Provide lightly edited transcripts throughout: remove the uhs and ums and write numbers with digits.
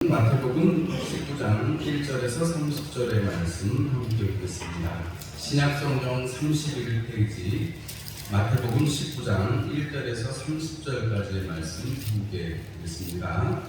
마태복음 19장 1절에서 30절의 말씀 함께 읽겠습니다. 신약성경 31페이지 마태복음 19장 1절에서 30절까지의 말씀 함께 읽겠습니다.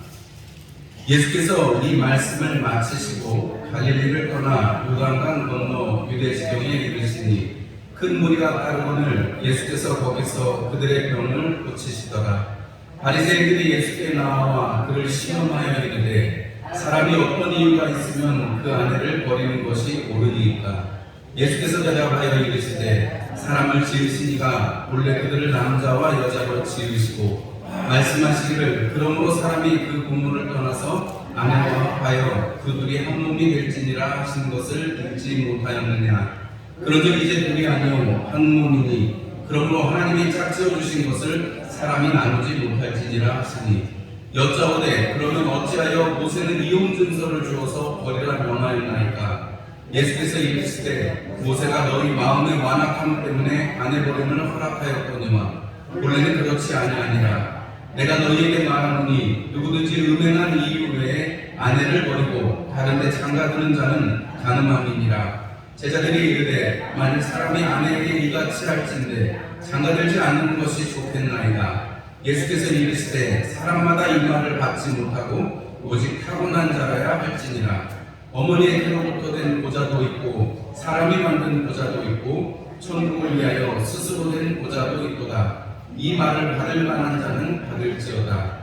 예수께서 이 말씀을 마치시고 갈릴리를 떠나 요단강 건너 유대 지경에 이르시니 큰 무리가 따르거늘 예수께서 거기서 그들의 병을 고치시더라. 바리새인들이 예수께 나와 그를 시험하여 이르되 사람이 어떤 이유가 있으면 그 아내를 버리는 것이 옳으니까? 예수께서 대답하여 이르시되 사람을 지으시니가 본래 그들을 남자와 여자로 지으시고 말씀하시기를 그러므로 사람이 그 부모를 떠나서 아내와 하여 그 둘이 한 몸이 될지니라 하신 것을 읽지 못하였느냐? 그런즉 이제 둘이 아니요 한 몸이니 그러므로 하나님이 짝지어 주신 것을 사람이 나누지 못할지니라 하시니 여짜오되 그러면 어찌하여 모세는 이혼 증서를 주어서 버리라 명하였나이까? 예수께서 이르시되 모세가 너희 마음의 완악함 때문에 아내 버림을 허락하였거니와 본래는 그렇지 아니하니라. 내가 너희에게 말하노니 누구든지 음행한 이유 외에 아내를 버리고 다른 데 장가드는 자는 간음함이니라. 제자들이 이르되 만일 사람이 아내에게 이같이 할진대 장가들지 않는 것이 좋겠나이다. 예수께서 이르시되 사람마다 이 말을 받지 못하고 오직 타고난 자라야 할지니라. 어머니에게로부터 된 보좌도 있고 사람이 만든 보좌도 있고 천국을 위하여 스스로 된 보좌도 있도다. 이 말을 받을 만한 자는 받을지어다.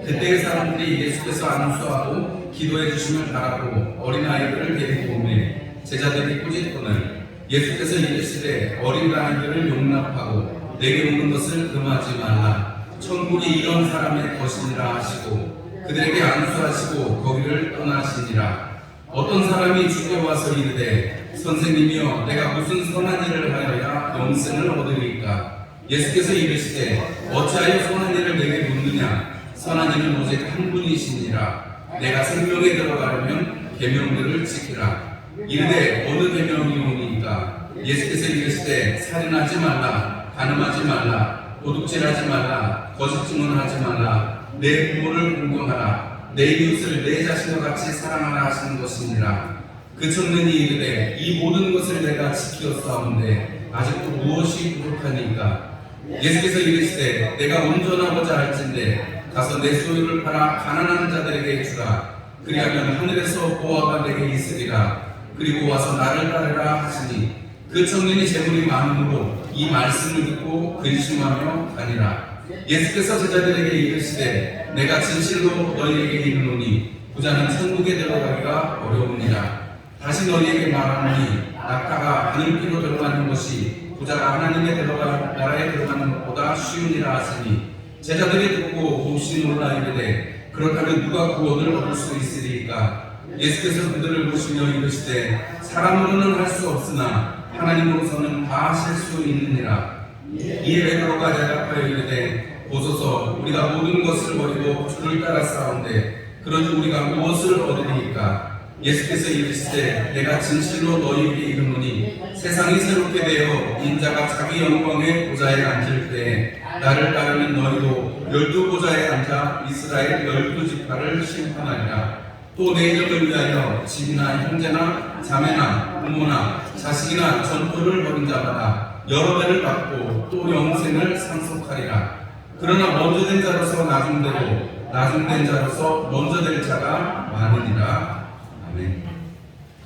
그때의 사람들이 예수께서 안수하고 기도해 주심을 바라고 어린아이들을 데리고 오매 제자들이 꾸짖거늘 예수께서 이르시되 어린아이들을 용납하고 내게 오는 것을 금하지 말라. 천국이 이런 사람의 것이니라 하시고 그들에게 안수하시고 거기를 떠나시니라. 어떤 사람이 주께 와서 이르되 선생님이여 내가 무슨 선한 일을 하여야 영생을 얻으리까? 예수께서 이르시되 어찌하여 선한 일을 내게 묻느냐? 선한 이는 오직 한 분이시니라. 내가 생명에 들어가려면 계명들을 지키라. 이르되 어느 계명이 오니까? 예수께서 이르시되 살인하지 말라, 간음하지 말라, 도둑질하지 말라, 거짓 증언하지 말라, 내 부모를 공경하라, 내 이웃을 내 자신과 같이 사랑하라 하시는 것이니라. 그 청년이 이르되 이 모든 것을 내가 지키었사온데 아직도 무엇이 부족하니까? 예수께서 이르시되 내가 온전하고자 할진대 가서 내 소유를 팔아 가난한 자들에게 주라. 그리하면 하늘에서 보화가 내게 있으리라. 그리고 와서 나를 따르라 하시니 그 청년이 재물이 많으므로 이 말씀을 듣고 근심하며 가니라. 예수께서 제자들에게 이르시되 내가 진실로 너희에게 이르노니 부자는 천국에 들어가기가 어려우니라. 다시 너희에게 말하노니 낙타가 하늘길로 들어가는 것이 부자가 하나님의 나라에 들어가는 것보다 쉬우니라 하시니 제자들이 듣고 몹시 놀라 이르되 그렇다면 누가 구원을 얻을 수 있으리까? 예수께서 그들을 보시며 이르시되 사람으로는 할 수 없으나 하나님으로서는 다 하실 수 있느니라. 이에 베드로가 대답하여 이르되 보소서 우리가 모든 것을 버리고 주를 따라 싸운데 그러지 우리가 무엇을 얻으리이까? 예수께서 이르시되 내가 진실로 너희에게 이르노니 세상이 새롭게 되어 인자가 자기 영광의 보좌에 앉을 때에 나를 따르는 너희도 12보좌에 앉아 이스라엘 12지파를 심판하리라. 또 내 이름을 위하여 집이나 형제나 자매나 부모나 자식이나 전토를 벌인 자마다 여러 배를 받고 또 영생을 상속하리라. 그러나 먼저 된 자로서 나중되고 나중된 자로서 먼저 될 자가 많으니라. 아멘.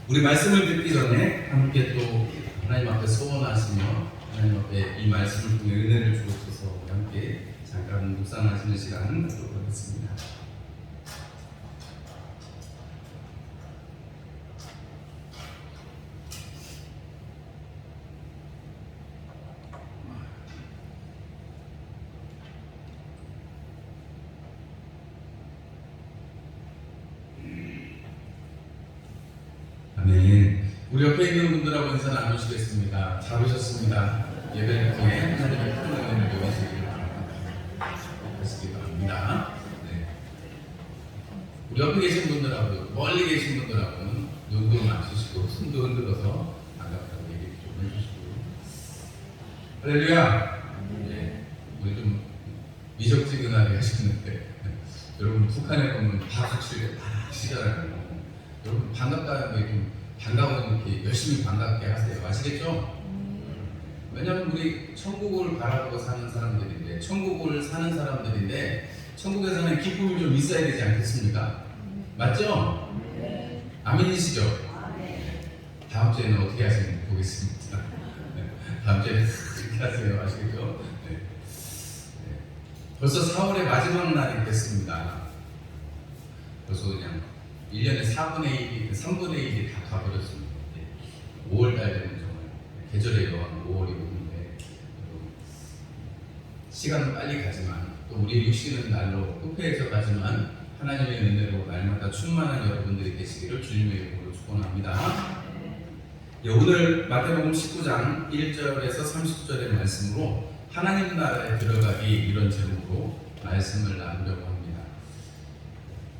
우리 말씀을 듣기 전에 함께 또 하나님 앞에 소원하시며 하나님 앞에 이 말씀을 통해 은혜를 주옵소서 함께 잠깐 묵상하시는 시간 갖도록 하겠습니다. 아멘. 우리 옆에 있는 분들하고 인사 나누시겠습니다. 잘 오셨습니다. 예배를 통해 하나님의 큰 은혜를 누리시기를 바랍니다. 네. 우리 옆에 계신 분들하고 멀리 계신 분들하고는 눈도 맞추시고 손도 흔들어서 반갑다고 얘기 좀 해주시고. 할렐루야. 네. 우리 좀 미적지근하게 하시는데 여러분 북한에 보면 박수치고 다 치잖아요. 여러분 반갑다는 게 좀 반가운 이렇게 열심히 반갑게 하세요. 아시겠죠? 왜냐면 우리 천국을 바라보고 사는 사람들인데, 천국을 사는 사람들인데, 천국에서는 기쁨이 좀 있어야 되지 않겠습니까? 맞죠? 아멘이시죠? 다음 주에는 어떻게 하시는지 보겠습니다. 다음 주에는 그렇게 하세요. 아시겠죠? 네. 벌써 4월의 마지막 날이 됐습니다. 벌써 그냥 1년에 4분의 1, 3분의 1이 다 가버렸습니다. 5월달 되면 정말 계절의 여왕 5월이 오는데, 시간은 빨리 가지만 또 우리 육신은 날로 흑폐해져 가지만 하나님의 은혜로 날마다 충만한 여러분들이 되시기를 주님의 이름으로 축원합니다. 오늘 마태복음 19장 1절에서 30절의 말씀으로 하나님 나라에 들어가기, 이런 제목으로 말씀을 나누려고 합니다.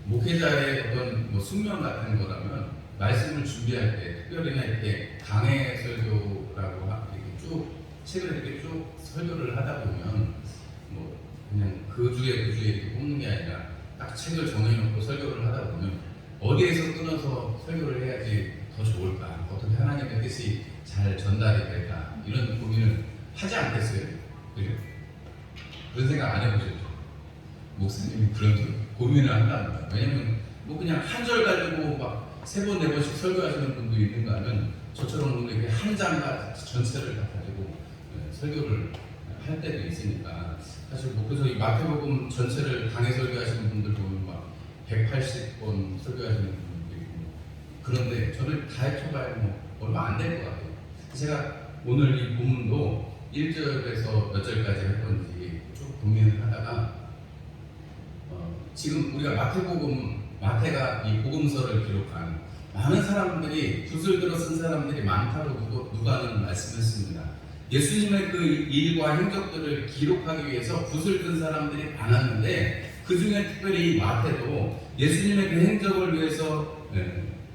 목회자의 어떤 숙명 같은 거라면 말씀을 준비할 때 특별히나 이렇게 강해 설교라고 이렇게 쭉 책을 이렇게 쭉 설교를 하다 보면 그냥 그 주에 이렇게 뽑는 게 아니라 딱 책을 정해놓고 설교를 하다 보면 어디에서 끊어서 설교를 해야지 더 좋을까, 어떻게 하나님의 뜻이 잘 전달이 될까, 이런 고민을 하지 않겠어요? 그죠? 그런 생각 안 해보셨죠? 목사님이 그런 고민을 한답니다. 왜냐면 그냥 한 절 가지고 막 3번, 4번씩 설교하시는 분도 있는가 하면 저처럼 이렇게 한 장 전체를 다 가지고 설교를 할 때도 있으니까, 사실 그래서 이 마태복음 전체를 강해 설교하시는 분들 보면 막 180번 설교하시는 분도 있고, 그런데 저를 다 해쳐봐야 얼마 안 될 것 같아요. 제가 오늘 이 본문도 1절에서 몇 절까지 할 건지 쭉 고민을 하다가 지금 우리가 마태가 이 복음서를 기록한 많은 사람들이, 붓을 들어 쓴 사람들이 많다고 누가는 말씀했습니다. 예수님의 그 일과 행적들을 기록하기 위해서 붓을 든 사람들이 많았는데, 그 중에 특별히 마태도 예수님의 그 행적을 위해서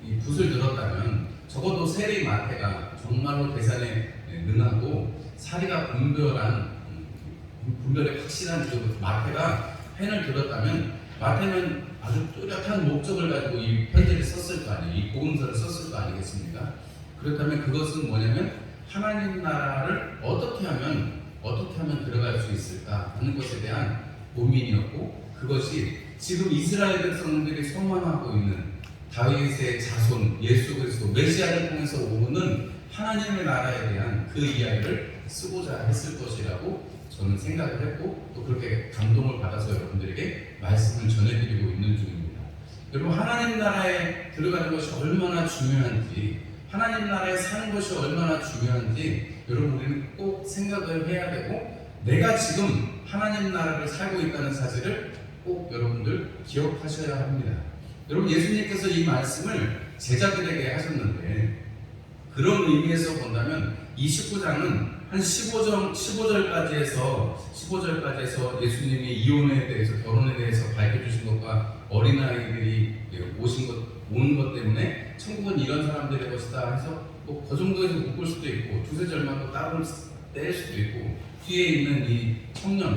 이 붓을 들었다면 적어도 세리 마태가 정말로 계산에 능하고 사리가 분별에 확실한 그 마태가 펜을 들었다면, 마태는 아주 뚜렷한 목적을 가지고 이 편지를 썼을 거 아니에요. 이 복음서를 썼을 거 아니겠습니까? 그렇다면 그것은 뭐냐면 하나님 나라를 어떻게 하면 들어갈 수 있을까 하는 것에 대한 고민이었고, 그것이 지금 이스라엘 백성들이 소망하고 있는 다윗의 자손 예수 그리스도 메시아를 통해서 오는 하나님의 나라에 대한 그 이야기를 쓰고자 했을 것이라고 저는 생각을 했고, 또 그렇게 감동을 받아서 여러분들에게 말씀을 전해드리고 있는 중입니다. 여러분, 하나님 나라에 들어가는 것이 얼마나 중요한지, 하나님 나라에 사는 것이 얼마나 중요한지 여러분 우리는 꼭 생각을 해야 되고, 내가 지금 하나님 나라를 살고 있다는 사실을 꼭 여러분들 기억하셔야 합니다. 여러분, 예수님께서 이 말씀을 제자들에게 하셨는데, 그런 의미에서 본다면 이 19장은 한 15절까지 해서 예수님이 이혼에 대해서, 결혼에 대해서 밝혀주신 것과 어린아이들이 오는 것 때문에 천국은 이런 사람들의 것이다 해서 그 정도에서 묶을 수도 있고, 두세 절만 또 따로 뗄 수도 있고, 뒤에 있는 이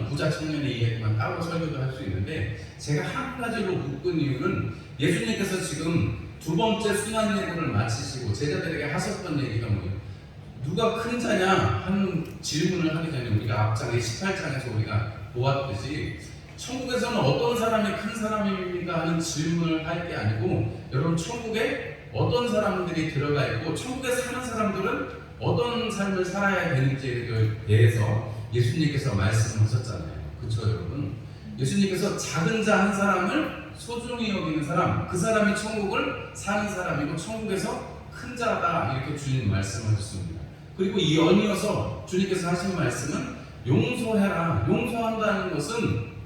부자 청년의 이야기만 따로 설교도 할 수 있는데, 제가 한 가지로 묶은 이유는 예수님께서 지금 두 번째 순환예고를 마치시고 제자들에게 하셨던 얘기가 뭐예요? 누가 큰 자냐 하는 질문을 하기 전에 우리가 앞장에 18장에서 우리가 보았듯이, 천국에서는 어떤 사람이 큰 사람입니까 하는 질문을 할 게 아니고, 여러분, 천국에 어떤 사람들이 들어가 있고 천국에 사는 사람들은 어떤 삶을 살아야 되는지에 대해서 예수님께서 말씀하셨잖아요. 그렇죠, 여러분? 예수님께서 작은 자 한 사람을 소중히 여기는 사람, 그 사람이 천국을 사는 사람이고 천국에서 큰 자다, 이렇게 주님 말씀하셨습니다. 그리고 이 연이어서 주님께서 하신 말씀은 용서해라. 용서한다는 것은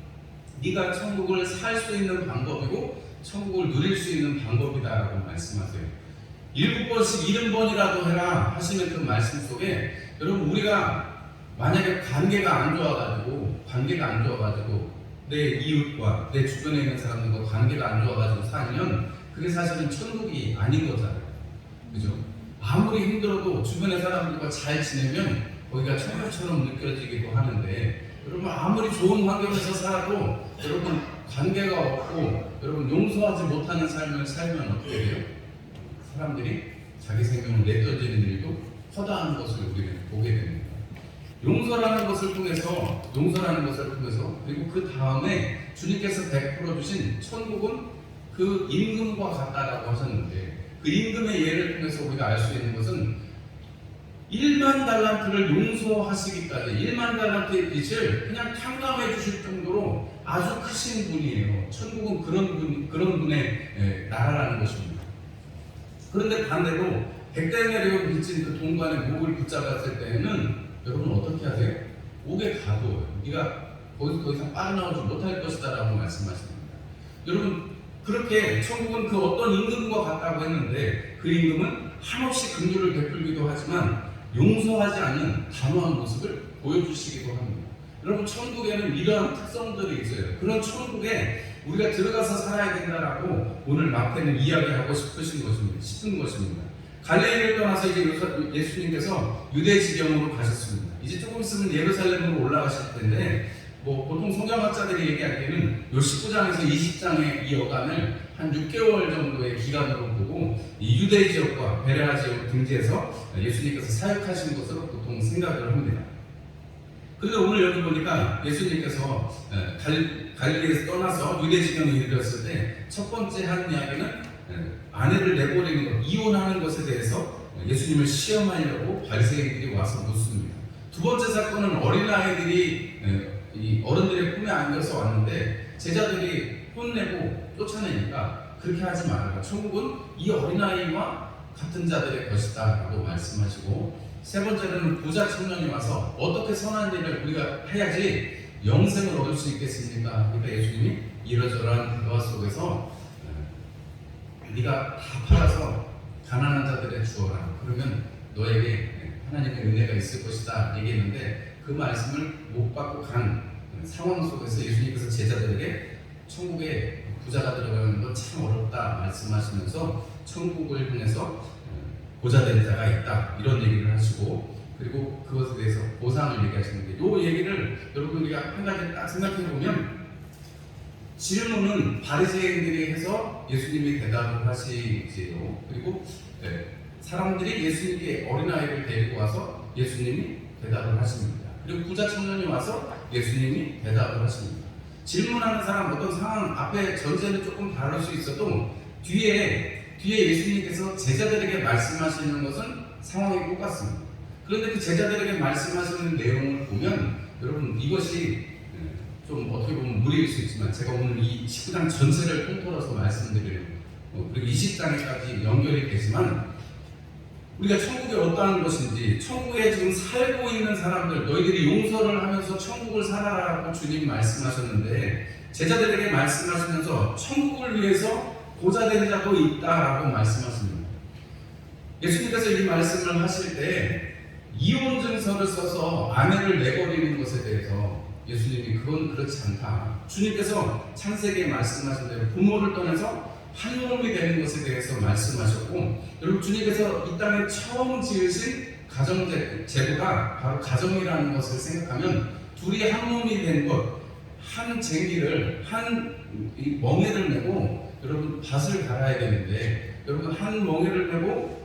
네가 천국을 살 수 있는 방법이고 천국을 누릴 수 있는 방법이다라고 말씀하세요. 7번씩 70번이라도 해라 하시는 그 말씀 속에, 여러분, 우리가 만약에 관계가 안 좋아가지고 내 이웃과 내 주변에 있는 사람들과 관계가 안 좋아가지고 살면 그게 사실은 천국이 아닌 거잖아요. 그죠? 아무리 힘들어도 주변의 사람들과 잘 지내면 거기가 천국처럼 느껴지기도 하는데, 여러분, 아무리 좋은 환경에서 살아도 여러분 관계가 없고 여러분 용서하지 못하는 삶을 살면 어떻게 돼요? 사람들이 자기 생명을 내던지는 일도 허다한 것을 우리는 보게 됩니다. 용서라는 것을 통해서 그리고 그 다음에 주님께서 베풀어 주신 천국은 그 임금과 같다라고 하셨는데, 그 임금의 예를 통해서 우리가 알 수 있는 것은 1만 달란트를 용서하시기까지 1만 달란트의 빚을 그냥 탕감해 주실 정도로 아주 크신 분이에요. 천국은 그런 분의 나라라는 것입니다. 그런데 반대로 100데나리온 빚진 그 동관의 목을 붙잡았을 때는 여러분 어떻게 하세요? 옥에 가둬요. 네가 거기서 더 이상 빠져나오지 못할 것이다 라고 말씀하십니다. 여러분, 그렇게 천국은 그 어떤 임금과 같다고 했는데, 그 임금은 한없이 긍휼을 베풀기도 하지만 용서하지 않는 단호한 모습을 보여주시기도 합니다. 여러분, 천국에는 이러한 특성들이 있어요. 그런 천국에 우리가 들어가서 살아야 된다라고 오늘 마태는 이야기하고 싶은 것입니다. 갈릴리를 떠나서 이제 예수님께서 유대 지경으로 가셨습니다. 이제 조금 있으면 예루살렘으로 올라가실 텐데, 보통 성경학자들이 얘기할 때는 요 19장에서 20장의 이 여간을 한 6개월 정도의 기간으로 보고 이 유대 지역과 베레아 지역 등지에서 예수님께서 사역하신 것으로 보통 생각을 합니다. 그런데 오늘 여기 보니까 예수님께서 갈릴리에서 떠나서 유대 지경에 이르렀을 때 첫 번째 한 이야기는 아내를 내버리는 것, 이혼하는 것에 대해서 예수님을 시험하려고 바리새인들이 와서 묻습니다. 두 번째 사건은 어린아이들이 이 어른들의 품에 안겨서 왔는데 제자들이 혼내고 쫓아내니까 그렇게 하지 말아라. 천국은 이 어린아이와 같은 자들의 것이다 라고 말씀하시고, 세 번째로는 부자 청년이 와서 어떻게 선한 일을 우리가 해야지 영생을 얻을 수 있겠습니까? 그러니까 예수님이 이러저러한 대화 속에서 네가 다 팔아서 가난한 자들에 주어라. 그러면 너에게 하나님의 은혜가 있을 것이다 얘기했는데, 그 말씀을 못 받고 간 상황 속에서 예수님께서 제자들에게 천국에 부자가 들어가는 건 참 어렵다 말씀하시면서 천국을 향해서 보좌된 자가 있다 이런 얘기를 하시고, 그리고 그것에 대해서 보상을 얘기하시는데, 이 얘기를 여러분 우리가 한 가지 딱 생각해 보면, 질문은 바리새인들이 해서 예수님이 대답을 하시지요. 그리고 사람들이 예수님께 어린아이를 데리고 와서 예수님이 대답을 하십니다. 그리고 부자 청년이 와서 예수님이 대답을 하십니다. 질문하는 사람 어떤 상황 앞에 전제는 조금 다를 수 있어도 뒤에 예수님께서 제자들에게 말씀하시는 것은 상황이 똑같습니다. 그런데 그 제자들에게 말씀하시는 내용을 보면 여러분 이것이 좀 어떻게 보면 무리일 수 있지만, 제가 오늘 이 19장 전체를 통틀어서 말씀드리는 그리고 20장에까지 연결이 되지만, 우리가 천국이 어떠한 것인지, 천국에 지금 살고 있는 사람들, 너희들이 용서를 하면서 천국을 살아라라고 주님 말씀하셨는데, 제자들에게 말씀하시면서 천국을 위해서 보좌된 자도 있다라고 말씀하십니다. 예수님께서 이 말씀을 하실 때 이혼 증서를 써서 아내를 내버리는 것에 대해서 예수님이 그건 그렇지 않다. 주님께서 창세기에 말씀하신 대로 부모를 떠나서 한 몸이 되는 것에 대해서 말씀하셨고, 여러분 주님께서 이 땅에 처음 지으신 가정제도가 바로 가정이라는 것을 생각하면, 둘이 한 몸이 된 것, 한 쟁기를 한 멍에를 메고 여러분 밭을 갈아야 되는데, 여러분 한 멍에를 메고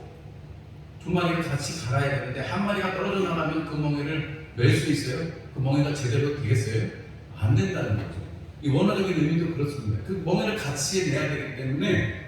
두 마리가 같이 갈아야 되는데, 한 마리가 떨어져 나가면 그 멍에를 멜 수 있어요? 그 멍에가 제대로 되겠어요? 안 된다는 거죠. 이 원어적인 의미도 그렇습니다. 그 멍에를 같이 내야 되기 때문에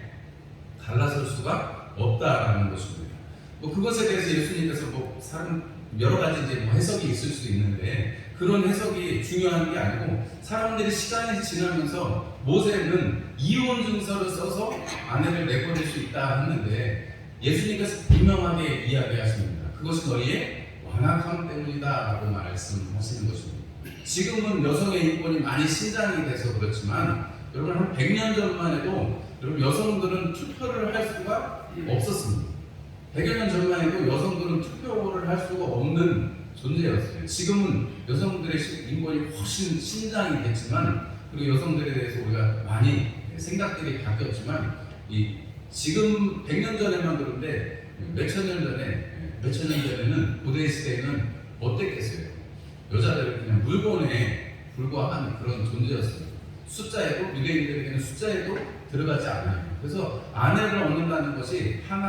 갈라설 수가 없다라는 것입니다. 그것에 대해서 예수님께서 사람 여러 가지 이제 해석이 있을 수 있는데, 그런 해석이 중요한 게 아니고, 사람들이 시간이 지나면서 모세는 이혼 증서를 써서 아내를 내보낼 수 있다 했는데, 예수님께서 분명하게 이야기하십니다. 그것이 너희의 완악함 때문이다라고 말씀하시는 것입니다. 지금은 여성의 인권이 많이 신장이 돼서 그렇지만, 여러분 한 100년 전만 해도 여러분 여성들은 투표를 할 수가 없었습니다. 100여 년 전만 해도 여성들은 투표를 할 수가 없는 존재였어요. 지금은 여성들의 인권이 훨씬 신장이 됐지만, 그리고 여성들에 대해서 우리가 많이 생각들이 바뀌었지만, 지금 100년 전에만 그런데 몇천 년 전에는 고대 시대에는 어땠겠어요? 여자들은 그냥 물건에 불과한 그런 존재였어요. 숫자에도, 유대인들에게는 숫자에도 들어가지 않아요. 그래서 아내를 얻는다는 것이 한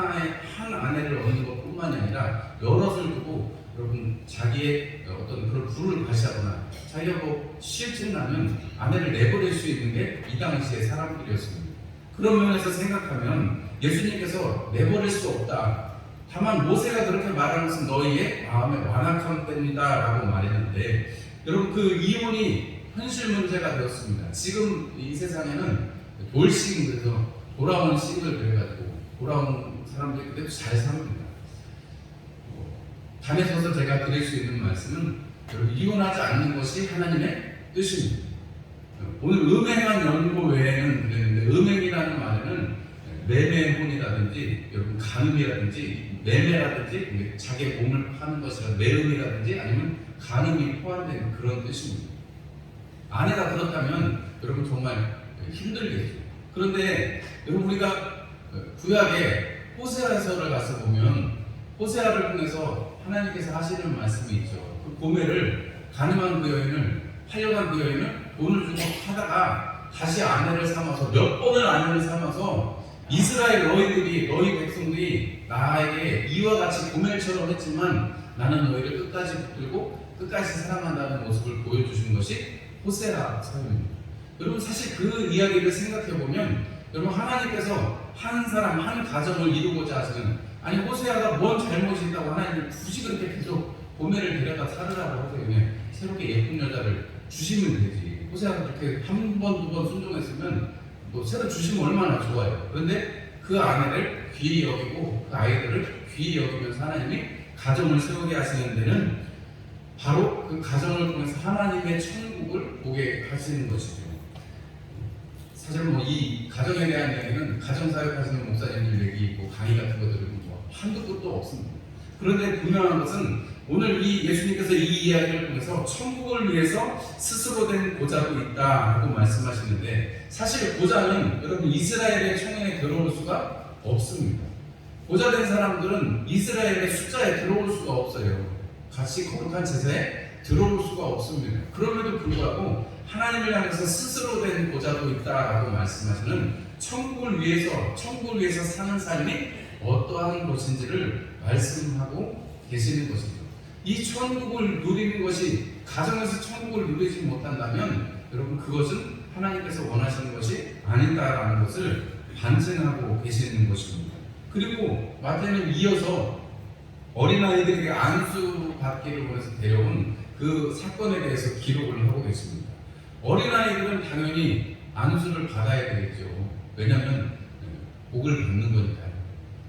아내를 얻는 것뿐만이 아니라 여럿을 두고 여러분 자기의 어떤 그런 부를 과시하거나 자기가 뭐 실증 나면 아내를 내버릴 수 있는 게 이 당시의 사람들이었습니다. 그런 면에서 생각하면 예수님께서 내버릴 수 없다. 다만 모세가 그렇게 말하는 것은 너희의 마음의 완악함 때문이다 라고 말했는데, 여러분 그 이혼이 현실 문제가 되었습니다. 지금 이 세상에는 돌싱, 그래서 돌아온 싱글 그래가지고 돌아온 사람들이 그때도 잘 삽니다. 단에 서서 제가 드릴 수 있는 말씀은 여러분 이혼하지 않는 것이 하나님의 뜻입니다. 오늘 음행한 연고 외에는 그랬는데, 음행이라는 말에는 매매혼이라든지 여러분 간음이라든지 매매라든지 자기의 몸을 파는 것이라 매음이라든지 아니면 간음이 포함된 그런 뜻입니다. 아내가 그렇다면 여러분 정말 힘들겠죠. 그런데 여러분 우리가 구약에 호세아서를 가서 보면 호세아를 통해서 하나님께서 하시는 말씀이 있죠. 그 고멜을, 가늠한 그 여인을, 팔려간 그 여인을 돈을 주고 하다가 다시 아내를 삼아서, 몇 번을 아내를 삼아서 이스라엘 너희 백성들이 나에게 이와 같이 고멜처럼 했지만 나는 너희를 끝까지 붙들고 끝까지 사랑한다는 모습을 보여주신 것이 호세아 사역입니다. 여러분 사실 그 이야기를 생각해보면 여러분 하나님께서 한 사람, 한 가정을 이루고자 하시는, 아니 호세아가 뭔 잘못이 있다고 하나님을 굳이 그렇게 계속 고멜을 데려다 살으라고 하세요. 그냥 새롭게 예쁜 여자를 주시면 되지. 호세아가 그렇게 한 번, 두 번 순종했으면 또 새로 주시면 얼마나 좋아요. 그런데 그 아내를 귀히 여기고 그 아이들을 귀히 여기면서 하나님이 가정을 세우게 하시는 데는 바로 그 가정을 통해서 하나님의 천국을 보게 하시는 것이죠. 사실 뭐 이 가정에 대한 이야기는 가정사역 하시는 목사님들 얘기 있고 강의 같은 것들은 뭐 한두 끝도 없습니다. 그런데 분명한 것은 오늘 이 예수님께서 이 이야기를 통해서 천국을 위해서 스스로 된 보좌도 있다고 말씀하시는데, 사실 보좌는 여러분 이스라엘의 청년에 들어올 수가 없습니다. 보좌 된 사람들은 이스라엘의 숫자에 들어올 수가 없어요. 같이 거룩한 제사에 들어올 수가 없습니다. 그럼에도 불구하고 하나님을 향해서 스스로 된 보좌도 있다라고 말씀하시는 천국을 위해서 사는 삶이 어떠한 것인지를 말씀하고 계시는 것입니다. 이 천국을 누리는 것이 가정에서 천국을 누리지 못한다면 여러분 그것은 하나님께서 원하시는 것이 아니다라는 것을 반증하고 계시는 것입니다. 그리고 마태는 이어서 어린아이들에게 안수 받기를 원해서 데려온 그 사건에 대해서 기록을 하고 계십니다. 어린아이들은 당연히 안수를 받아야 되겠죠. 왜냐하면 복을 받는 거니까요.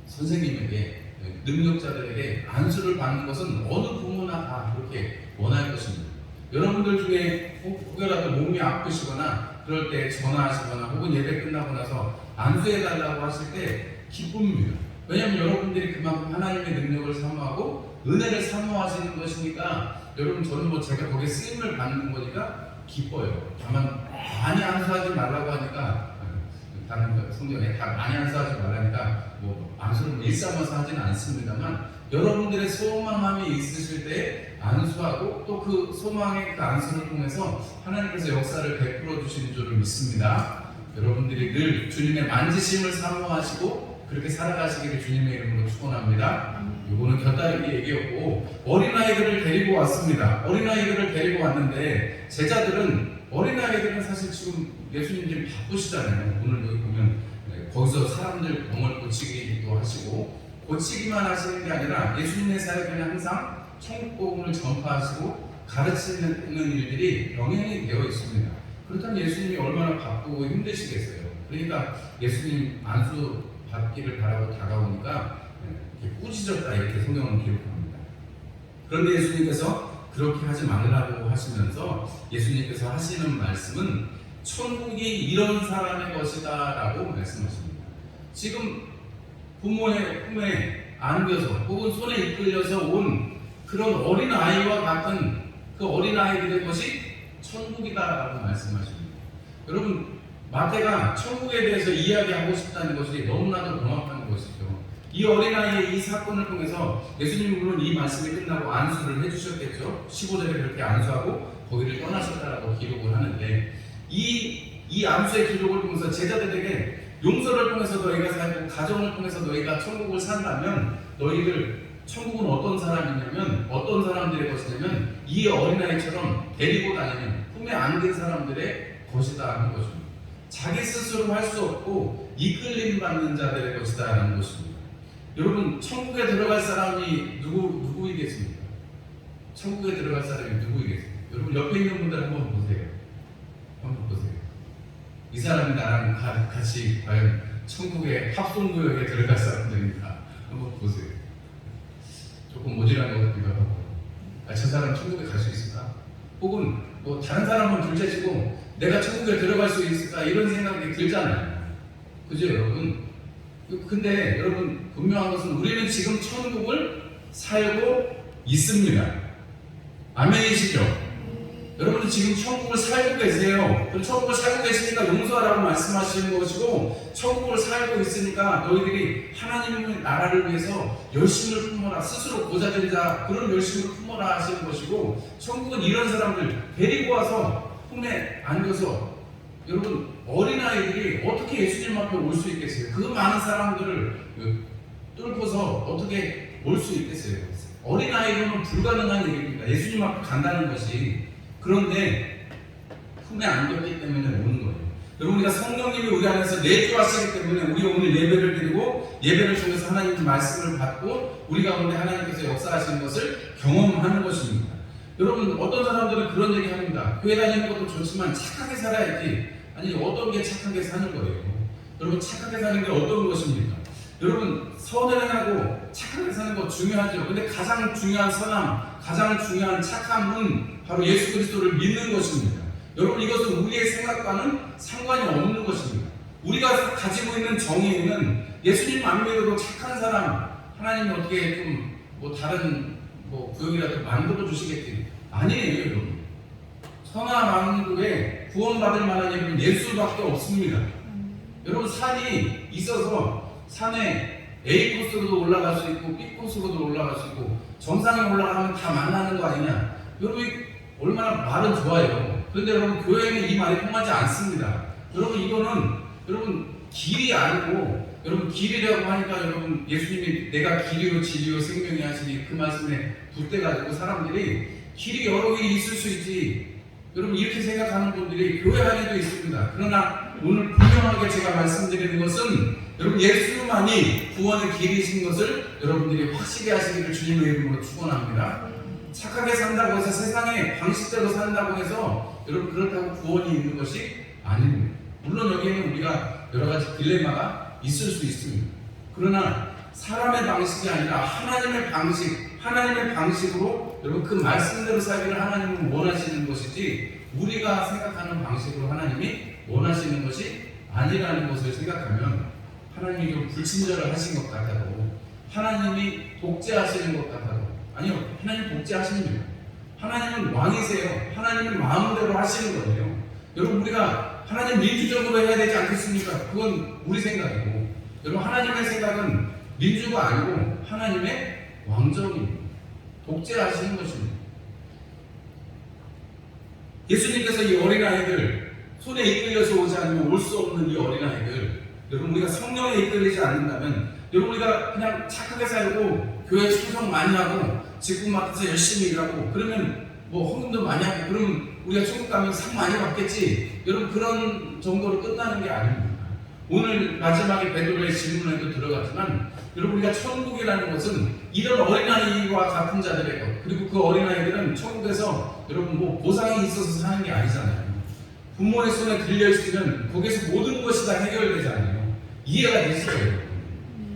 선생님에게, 능력자들에게 안수를 받는 것은 어느 부모나 다 그렇게 원할 것입니다. 여러분들 중에 혹여라도 몸이 아프시거나 그럴 때 전화하시거나 혹은 예배 끝나고 나서 안수해달라고 하실 때 기쁩니다. 왜냐하면 여러분들이 그만큼 하나님의 능력을 사모하고 은혜를 사모하시는 것이니까, 여러분 저는 뭐 제가 거기에 쓰임을 받는 거니까 기뻐요. 다만 많이 안수하지 말라고 하니까, 다른 성경에 다 많이 안수하지 말라니까 뭐 안수를 일삼아서 하지는 않습니다만, 여러분들의 소망함이 있으실 때 안수하고 또 그 소망의 그 안수를 통해서 하나님께서 역사를 베풀어 주시는 줄을 믿습니다. 여러분들이 늘 주님의 만지심을 사모하시고 그렇게 살아가시기를 주님의 이름으로 축원합니다. 이거는 곁다리기 얘기였고, 어린아이들을 데리고 왔습니다. 어린아이들을 데리고 왔는데 어린아이들은 사실 지금 예수님 지금 바쁘시잖아요. 오늘 여기 보면 거기서 사람들 병을 고치기도 하시고, 고치기만 하시는 게 아니라 예수님의 사역에는 항상 천국복음을 전파하시고 가르치는 일들이 병행이 되어 있습니다. 그렇다면 예수님이 얼마나 바쁘고 힘드시겠어요. 그러니까 예수님 안수 받기를 바라고 다가오니까 꾸짖었다, 이렇게 성경은 기록합니다. 그런데 예수님께서 그렇게 하지 말라고 하시면서 예수님께서 하시는 말씀은 천국이 이런 사람의 것이다 라고 말씀하십니다. 지금 부모의 품에 안겨서 혹은 손에 이끌려서 온 그런 어린아이와 같은 그 어린아이들의 것이 천국이다 라고 말씀하십니다. 여러분 마태가 천국에 대해서 이야기하고 싶다는 것이 너무나도 명확한 것이죠. 이 어린아이의 이 사건을 통해서 예수님은 물론 이 말씀이 끝나고 안수를 해주셨겠죠. 15절에 그렇게 안수하고 거기를 떠나셨다라고 기록을 하는데, 이 이 안수의 기록을 통해서 제자들에게 용서를 통해서 너희가 살고 가정을 통해서 너희가 천국을 산다면 너희들 천국은 어떤 사람이냐면 어떤 사람들의 것이냐면 이 어린아이처럼 데리고 다니는 품에 안긴 사람들의 것이다 하는 것입니다. 자기 스스로 할 수 없고 이끌림 받는 자들의 것이다 라는 것입니다. 여러분 천국에 들어갈 사람이 누구이겠습니까? 천국에 들어갈 사람이 누구이겠습니까? 여러분 옆에 있는 분들 한번 보세요. 한번 보세요. 이 사람이 나랑 같이 과연 천국의 합성구역에 들어갈 사람들인가 한번 보세요. 조금 모질한 것 같기도 하고, 저 사람 천국에 갈 수 있을까? 혹은 뭐 다른 사람은 둘째치고 내가 천국에 들어갈 수 있을까? 이런 생각이 들잖아요. 그죠 여러분? 근데 여러분 분명한 것은 우리는 지금 천국을 살고 있습니다. 아멘이시죠? 여러분은 지금 천국을 살고 계세요. 그럼 천국을 살고 계시니까 용서하라고 말씀하시는 것이고, 천국을 살고 있으니까 너희들이 하나님의 나라를 위해서 열심을 품어라, 스스로 고자된 자 그런 열심을 품어라 하시는 것이고, 천국은 이런 사람들 데리고 와서 품에 안겨서, 여러분 어린아이들이 어떻게 예수님 앞에 올 수 있겠어요? 그 많은 사람들을 뚫고서 어떻게 올 수 있겠어요? 어린아이로는 불가능한 일입니다. 예수님 앞에 간다는 것이. 그런데 품에 안겼기 때문에 오는 거예요. 여러분 우리가 성령님이 우리 안에서 내주하시기 때문에 우리가 오늘 예배를 드리고 예배를 통해서 하나님의 말씀을 받고 우리 가운데 하나님께서 역사하시는 것을 경험하는 것입니다. 여러분 어떤 사람들은 그런 얘기 합니다. 교회 다니는 것도 좋지만 착하게 살아야지. 아니 어떤 게 착하게 사는 거예요? 여러분 착하게 사는 게 어떤 것입니까? 여러분 선을 행하고 착하게 사는 거 중요하죠. 근데 가장 중요한 선함, 가장 중요한 착함은 바로 예수 그리스도를 믿는 것입니다. 여러분 이것은 우리의 생각과는 상관이 없는 것입니다. 우리가 가지고 있는 정의는 예수님 안 믿어도 착한 사람 하나님이 어떻게 좀 뭐 다른 뭐 구역이라도 만들어 주시겠지. 아니에요 여러분. 선한 왕국에 구원받을 만한 일은 예수밖에 없습니다. 여러분 산이 있어서 산에 A 코스로도 올라갈 수 있고 B 코스로도 올라갈 수 있고 정상에 올라가면 다 만나는 거 아니냐. 여러분 얼마나 말은 좋아요. 그런데 여러분 교회에는 이 말이 통하지 않습니다. 여러분 이거는 여러분 길이 아니고, 여러분 길이라고 하니까 여러분 예수님이 내가 길이요 진리요 생명이 하시니 그 말씀에 붙대가지고 사람들이 길이 여러 길이 있을 수 있지, 여러분 이렇게 생각하는 분들이 교회 안에도 있습니다. 그러나 오늘 분명하게 제가 말씀드리는 것은 여러분 예수만이 구원의 길이신 것을 여러분들이 확실히 하시기를 주님의 이름으로 축원합니다. 착하게 산다고 해서 세상의 방식대로 산다고 해서 여러분 그렇다고 구원이 있는 것이 아닙니다. 물론 여기에는 우리가 여러 가지 딜레마가 있을 수 있습니다. 그러나 사람의 방식이 아니라 하나님의 방식, 하나님의 방식으로 여러분 그 말씀대로 살기를 하나님은 원하시는 것이지 우리가 생각하는 방식으로 하나님이 원하시는 것이 아니라는 것을 생각하면 하나님이 좀 불친절을 하신 것 같아도, 하나님이 독재하시는 것 같아도, 아니요, 하나님 독재하십니다. 하나님은 왕이세요. 하나님은 마음대로 하시는 거예요. 여러분 우리가 하나님 민주적으로 해야 되지 않겠습니까? 그건 우리 생각이고, 여러분 하나님의 생각은 민주가 아니고 하나님의 왕정입니다. 독재하시는 것입니다. 예수님께서 이 어린아이들 손에 이끌려서 오지 않으면 올 수 없는 이 어린아이들, 여러분 우리가 성령에 이끌리지 않는다면, 여러분 우리가 그냥 착하게 살고 교회 충성 많이 하고 직분 맡아서 열심히 일하고 그러면 뭐 헌금도 많이 하고 그러면 우리가 천국 가면 상 많이 받겠지, 여러분 그런 정도로 끝나는 게 아닙니다. 오늘 마지막에 베드로의 질문에도 들어갔지만 여러분 우리가 천국이라는 것은 이런 어린아이와 같은 자들의 것, 그리고 그 어린아이들은 천국에서 여러분 뭐 보상이 있어서 사는 게 아니잖아요. 부모의 손에 들려있으면 거기서 모든 것이 다 해결되잖아요. 이해가 되시죠?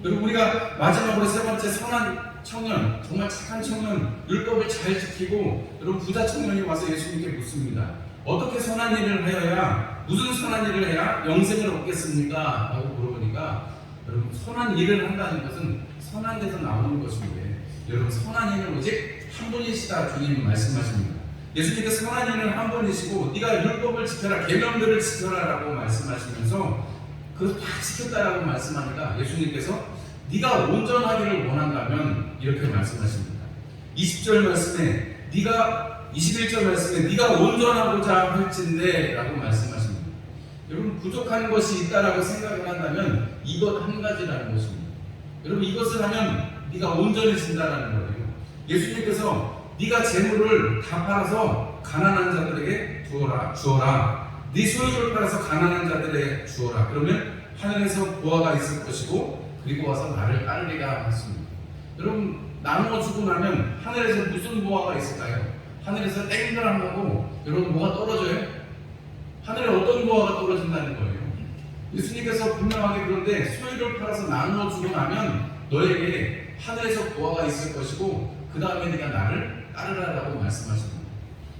여러분 우리가 마지막으로 세 번째 선한 청년, 정말 착한 청년, 율법을 잘 지키고 여러분 부자 청년이 와서 예수님께 묻습니다. 어떻게 선한 일을 하여야, 무슨 선한 일을 해야 영생을 얻겠습니까? 라고 물어보니까 여러분 선한 일을 한다는 것은 선한 데서 나오는 것인데, 여러분 선한 일은 오직 한 분이시다 주님이 말씀하십니다. 예수님께서 선한 일은 한 분이시고 네가 율법을 지켜라, 계명들을 지켜라 라고 말씀하시면서 그걸 다 지켰다라고 말씀하니까 예수님께서 네가 온전하기를 원한다면 이렇게 말씀하십니다. 20절 말씀에 21절 말씀에 네가 온전하고자 할진대 라고 말씀하십니다. 여러분, 부족한 것이 있다라고 생각을 한다면 이것 한 가지라는 것입니다. 여러분, 이것을 하면 네가 온전해진다라는 거예요. 예수님께서 네가 재물을 다 팔아서 가난한 자들에게 주어라. 네 소유를 팔아서 가난한 자들에게 주어라. 그러면 하늘에서 보화가 있을 것이고 그리고 와서 나를 따르리라 했습니다. 여러분, 나누어 주고 나면 하늘에서 무슨 보화가 있을까요? 하늘에서 땡그랑하고 여러분 뭐가 떨어져요? 하늘에 어떤 보화가 떨어진다는 거예요. 예수님께서 분명하게 그런데 소유를 팔아서 나누어 주고 나면 너에게 하늘에서 보화가 있을 것이고 그 다음에 네가 나를 따르라라고 말씀하십니다.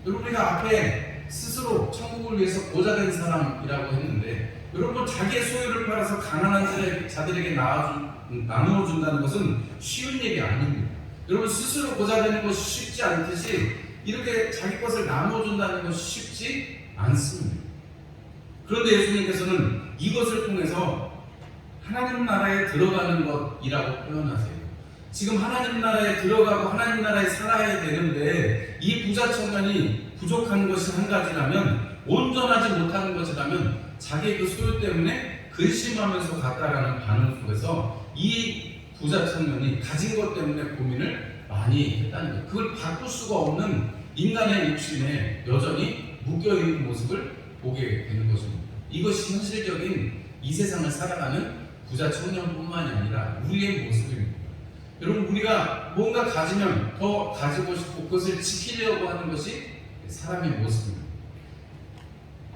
여러분, 우리가 앞에 스스로 천국을 위해서 보좌된 사람이라고 했는데 여러분, 자기의 소유를 팔아서 가난한 자들에게 나누어 준다는 것은 쉬운 일이 아닙니다. 여러분, 스스로 보좌되는 것이 쉽지 않듯이 이렇게 자기 것을 나누어 준다는 것이 쉽지 않습니다. 그런데 예수님께서는 이것을 통해서 하나님 나라에 들어가는 것이라고 표현하세요. 지금 하나님 나라에 들어가고 하나님 나라에 살아야 되는데 이 부자 청년이 부족한 것이 한 가지라면, 온전하지 못하는 것이라면 자기의 그 소유 때문에 근심하면서 갔다라는 반응 속에서 이 부자 청년이 가진 것 때문에 고민을 많이 했다는 거예요. 그걸 바꿀 수가 없는 인간의 욕심에 여전히 묶여있는 모습을 보게 되는 것입니다. 이것이 현실적인 이 세상을 살아가는 부자 청년뿐만이 아니라 우리의 모습입니다. 여러분, 우리가 뭔가 가지면 더 가지고 싶고 그것을 지키려고 하는 것이 사람의 모습입니다.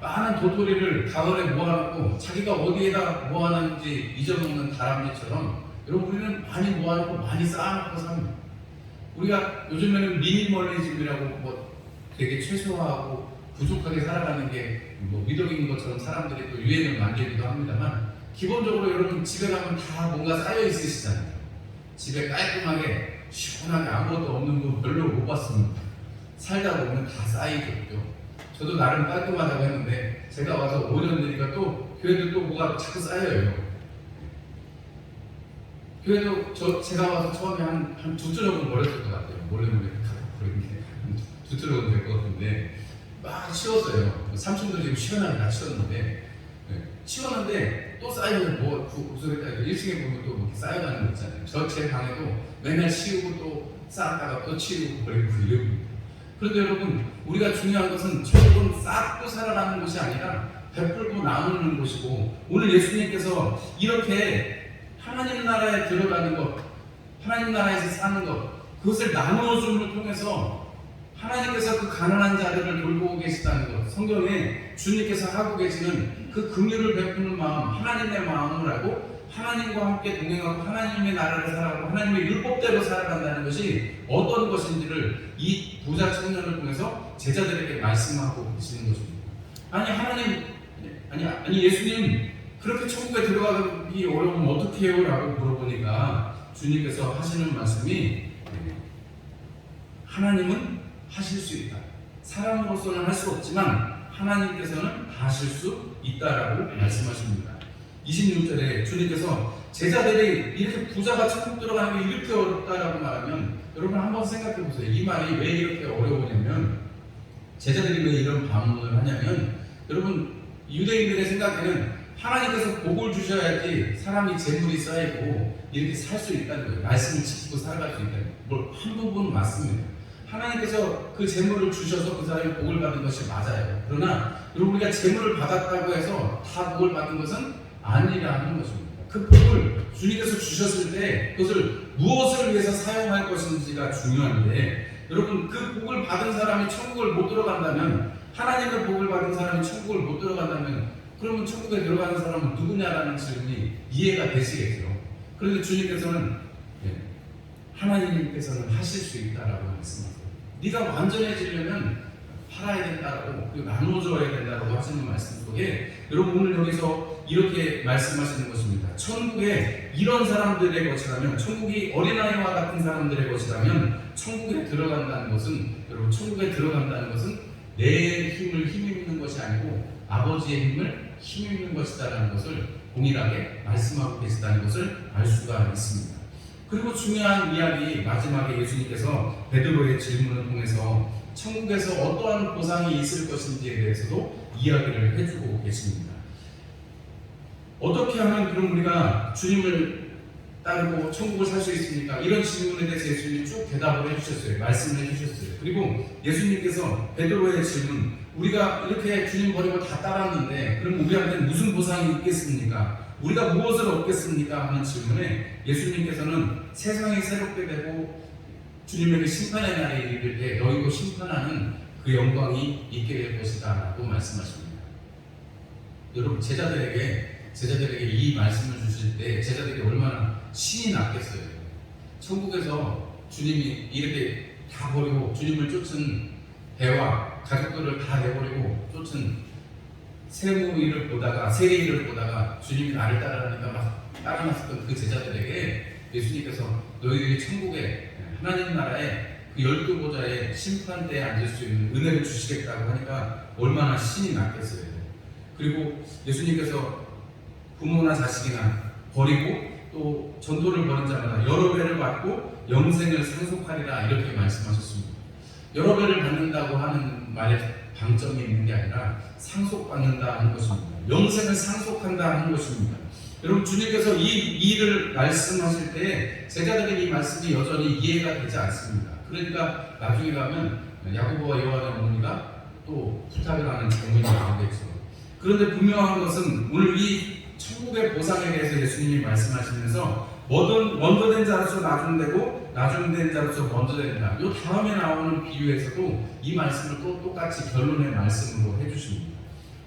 많은 도토리를 가을에 모아놓고 자기가 어디에다 모아놨는지 잊어먹는 다람쥐처럼 여러분, 우리는 많이 모아놓고 많이 쌓아놓고 삽니다. 우리가 요즘에는 미니멀리즘이라고 뭐 되게 최소화하고 부족하게 살아가는 게 뭐 미덕인 것처럼 사람들이 또 유행을 만들기도 합니다만, 기본적으로 여러분 집에 가면 다 뭔가 쌓여 있으시잖아요. 집에 깔끔하게 시원하게 아무것도 없는 거 별로 못 봤습니다. 살다 보면 다 쌓이겠죠. 저도 나름 깔끔하다고 했는데 제가 와서 5년 되니까 또 교회도 또 뭐가 자꾸 쌓여요. 교회도 제가 와서 처음에 한 두 주 정도 버렸을 것 같아요. 몰래 버린 게 두 주 정도 될 것 같은데 막 치웠어요. 삼촌도 지금 시원하게 다 치웠는데, 치웠는데 또 쌓이면 뭐 구석에다 1층에 보면 또 이렇게 쌓여가는 거 있잖아요. 제 방에도 맨날 치우고 또 쌓았다가 또 치우고 버리고 이러고. 그런데 여러분, 우리가 중요한 것은 천국은 쌓고 살아가는 곳이 아니라 베풀고 나누는 곳이고, 오늘 예수님께서 이렇게 하나님 나라에 들어가는 것, 하나님 나라에서 사는 것, 그것을 나누어줌을 통해서 하나님께서 그 가난한 자들을 돌보고 계시다는 것, 성경에 주님께서 하고 계시는 그 긍휼을 베푸는 마음, 하나님의 마음을 하고 하나님과 함께 동행하고 하나님의 나라를 살아가고 하나님의 율법대로 살아간다는 것이 어떤 것인지를 이 부자 청년을 통해서 제자들에게 말씀하고 계시는 것입니다. 아니 예수님, 그렇게 천국에 들어가기 어려우면 어떻게 해요? 라고 물어보니까 주님께서 하시는 말씀이, 하나님은 하실 수 있다. 사람으로서는 할 수 없지만 하나님께서는 다 하실 수 있다라고 말씀하십니다. 26절에 주님께서 제자들이 이렇게 부자가 천국 들어가는 게 이렇게 어렵다라고 말하면, 여러분 한번 생각해 보세요. 이 말이 왜 이렇게 어려우냐면, 제자들이 왜 이런 반문을 하냐면, 여러분 유대인들의 생각에는 하나님께서 복을 주셔야지 사람이 재물이 쌓이고 이렇게 살 수 있다는 거예요. 말씀을 지키고 살아갈 수 있다는 거예요. 한 부분 맞습니다. 하나님께서 그 재물을 주셔서 그 사람이 복을 받은 것이 맞아요. 그러나 여러분, 우리가 재물을 받았다고 해서 다 복을 받은 것은 아니라는 것입니다. 그 복을 주님께서 주셨을 때 그것을 무엇을 위해서 사용할 것인지가 중요한데, 여러분 그 복을 받은 사람이 천국을 못 들어간다면, 하나님의 복을 받은 사람이 천국을 못 들어간다면, 그러면 천국에 들어가는 사람은 누구냐라는 질문이 이해가 되시겠죠. 그런데 주님께서는 하나님께서는 하실 수 있다라고 말씀하세요. 네가 완전해지려면 팔아야 된다라고, 그리고 나눠줘야 된다라고 하시는 말씀 속에, 여러분 오늘 여기서 이렇게 말씀하시는 것입니다. 천국에 이런 사람들의 것이라면, 천국이 어린아이와 같은 사람들의 것이라면 천국에 들어간다는 것은, 여러분 천국에 들어간다는 것은 내 힘을 힘입는 것이 아니고 아버지의 힘을 힘입는 것이다라는 것을 동일하게 말씀하고 계시다는 것을 알 수가 있습니다. 그리고 중요한 이야기, 마지막에 예수님께서 베드로의 질문을 통해서 천국에서 어떠한 보상이 있을 것인지에 대해서도 이야기를 해주고 계십니다. 어떻게 하면 그럼 우리가 주님을 따르고 천국을 살 수 있습니까? 이런 질문에 대해서 예수님이 쭉 대답을 해주셨어요. 말씀을 해주셨어요. 그리고 예수님께서 베드로의 질문, 우리가 이렇게 주님 버리고 다 따랐는데 그럼 우리한테 무슨 보상이 있겠습니까? 우리가 무엇을 얻겠습니까? 하는 질문에 예수님께서는 세상이 새롭게 되고 주님에게 심판의 날에 이를 때 너희도 심판하는 그 영광이 있게 될 것이다 라고 말씀하십니다. 여러분, 제자들에게 이 말씀을 주실 때 제자들에게 얼마나 신이 났겠어요. 천국에서 주님이 이렇게 다 버리고 주님을 쫓은 배와 가족들을 다 내버리고 쫓은 세무일을 보다가 세리일을 보다가 주님이 나를 따라하니까 막 따라났었던 그 제자들에게 예수님께서 너희들이 천국에 하나님 나라에 그 12보좌의 심판대에 앉을 수 있는 은혜를 주시겠다고 하니까 얼마나 신이 났겠어요. 그리고 예수님께서 부모나 자식이나 버리고 또 전도를 벌인 자마다 여러 배를 받고 영생을 상속하리라 이렇게 말씀하셨습니다. 여러 배를 받는다고 하는 말에 방점이 있는 게 아니라 상속받는다 하는 것입니다. 영생을 상속한다 하는 것입니다. 여러분, 주님께서 이 일을 말씀하실 때 제자들의 이 말씀이 여전히 이해가 되지 않습니다. 그러니까 나중에 가면 야고보와 요한의 어머니가 또 부탁을 하는 장면이 나오겠죠. 그런데 분명한 것은 오늘 이 천국의 보상에 대해서 예수님이 말씀하시면서 먼저 된 자로서 나중되고 나중된 자로서 먼저 된다. 이 다음에 나오는 비유에서도 이 말씀을 또 똑같이 결론의 말씀으로 해주십니다.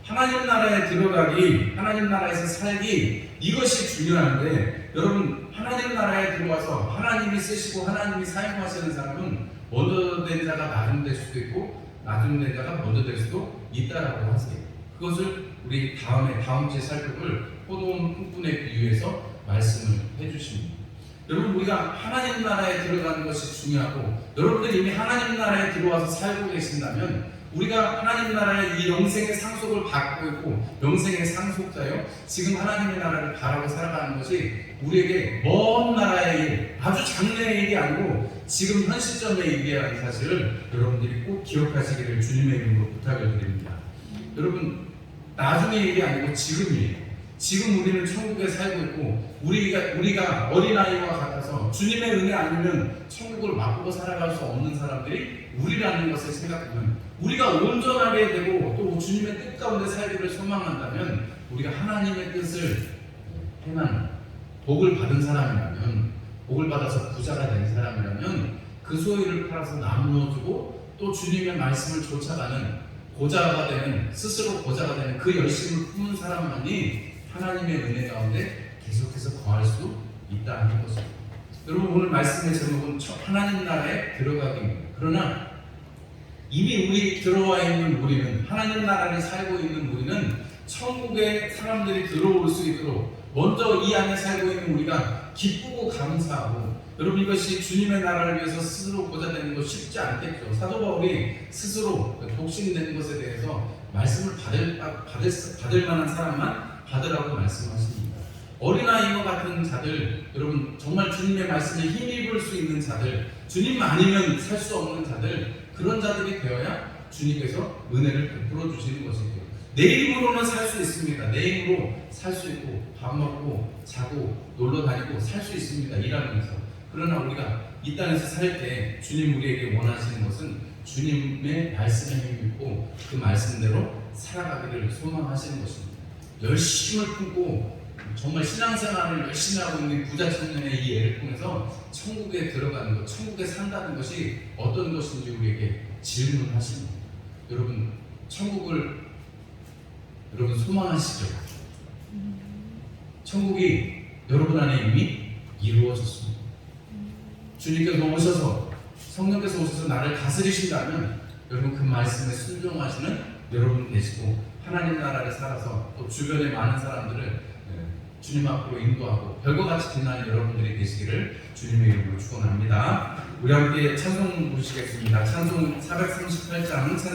하나님 나라에 들어가기, 하나님 나라에서 살기, 이것이 중요한데 여러분, 하나님 나라에 들어와서 하나님이 쓰시고 하나님이 사용하시는 사람은 먼저 된 자가 나중될 수도 있고 나중된 자가 먼저 될 수도 있다라고 하세요. 그것을 우리 다음 주에 살펴볼 포도원 풍분에 비유해서 말씀을 해주십니다. 여러분, 우리가 하나님 나라에 들어가는 것이 중요하고 여러분들이 이미 하나님 나라에 들어와서 살고 계신다면 우리가 하나님 나라의 이 영생의 상속을 받고 있고 영생의 상속자요, 지금 하나님의 나라를 바라고 살아가는 것이 우리에게 먼 나라의 일, 아주 장래의 일이 아니고 지금 현 시점의 일이라는 사실을 여러분들이 꼭 기억하시기를 주님의 이름으로 부탁을 드립니다. 여러분, 나중의 일이 아니고 지금이에요. 지금 우리는 천국에 살고 있고 우리가 어린아이와 같아서 주님의 은혜 아니면 천국을 맛보고 살아갈 수 없는 사람들이 우리라는 것을 생각하면, 우리가 온전하게 되고 또 주님의 뜻 가운데 살기를 소망한다면 우리가 하나님의 뜻을 행한 복을 받은 사람이라면, 복을 받아서 부자가 된 사람이라면 그 소유를 팔아서 나누어주고 또 주님의 말씀을 쫓아가는 고자가 되는, 스스로 고자가 되는 그 열심을 품은 사람만이 하나님의 은혜 가운데 계속해서 거할 수 있다는 것입니다. 여러분, 오늘 말씀의 제목은 하나님 나라에 들어가기입니다. 그러나 이미 우리 들어와 있는 우리는, 하나님 나라를 살고 있는 우리는 천국에 사람들이 들어올 수 있도록 먼저 이 안에 살고 있는 우리가 기쁘고 감사하고, 여러분, 이것이 주님의 나라를 위해서 스스로 고자되는 것 쉽지 않겠죠. 사도 바울이 스스로 독신되는 것에 대해서 말씀을 받을 만한 사람만 받으라고 말씀하십니다. 어린아이와 같은 자들, 여러분, 정말 주님의 말씀에 힘입을 수 있는 자들, 주님 아니면 살 수 없는 자들, 그런 자들이 되어야 주님께서 은혜를 베풀어 주시는 것이죠. 내 힘으로는 살 수 있습니다. 내 힘으로 살 수 있고 밥 먹고 자고 놀러 다니고 살 수 있습니다. 일하면서. 그러나 우리가 이 땅에서 살 때 주님 우리에게 원하시는 것은 주님의 말씀에 힘입고 그 말씀대로 살아가기를 소망하시는 것입니다. 열심을 품고 정말 신앙생활을 열심히 하고 있는 부자 청년의 이 애를 통해서 천국에 들어가는 것, 천국에 산다는 것이 어떤 것인지 우리에게 질문하십니다. 여러분, 천국을 여러분 소망하시죠? 천국이 여러분 안에 이미 이루어졌습니다. 주님께서 오셔서, 성령께서 오셔서 나를 다스리신다면 여러분 그 말씀에 순종하시는 여러분 되시고, 하나님 나라를 살아서 또 주변의 많은 사람들을 주님 앞으로 인도하고 별과 같이 빛나는 여러분들이 되시기를 주님의 이름으로 축원합니다. 우리 함께 찬송 부르시겠습니다. 찬송 438장